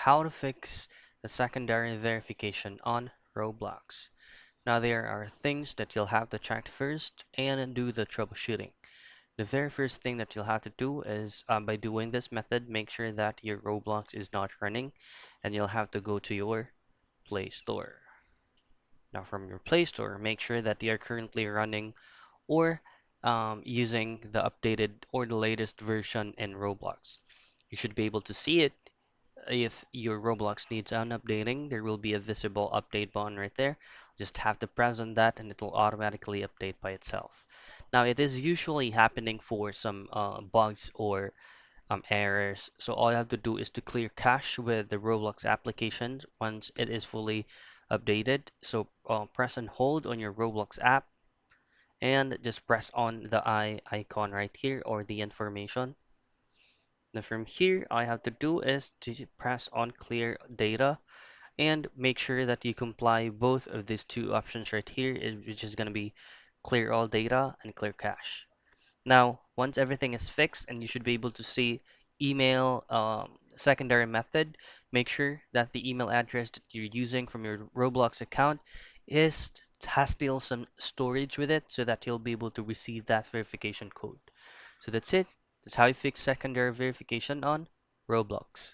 how to fix the secondary verification on Roblox. Now there are things that you'll have to check first and do the troubleshooting. The very first thing that you'll have to do is by doing this method, make sure that your Roblox is not running and you'll have to go to your Play Store. Now from your Play Store, make sure that they are currently running or using the updated or the latest version in Roblox. You should be able to see it if your Roblox needs an updating. There will be a visible update button right there. Just have to press on that and it will automatically update by itself. Now it is usually happening for some bugs or errors. So all you have to do is to clear cache with the Roblox application once it is fully updated. So press and hold on your Roblox app and just press on the eye icon right here or the information. Now from here, all I have to do is to press on clear data and make sure that you comply both of these two options right here, which is going to be clear all data and clear cache. Now, once everything is fixed and you should be able to see email secondary method, make sure that the email address that you're using from your Roblox account is has still some storage with it so that you'll be able to receive that verification code. So that's it. That's how you fix secondary verification on Roblox.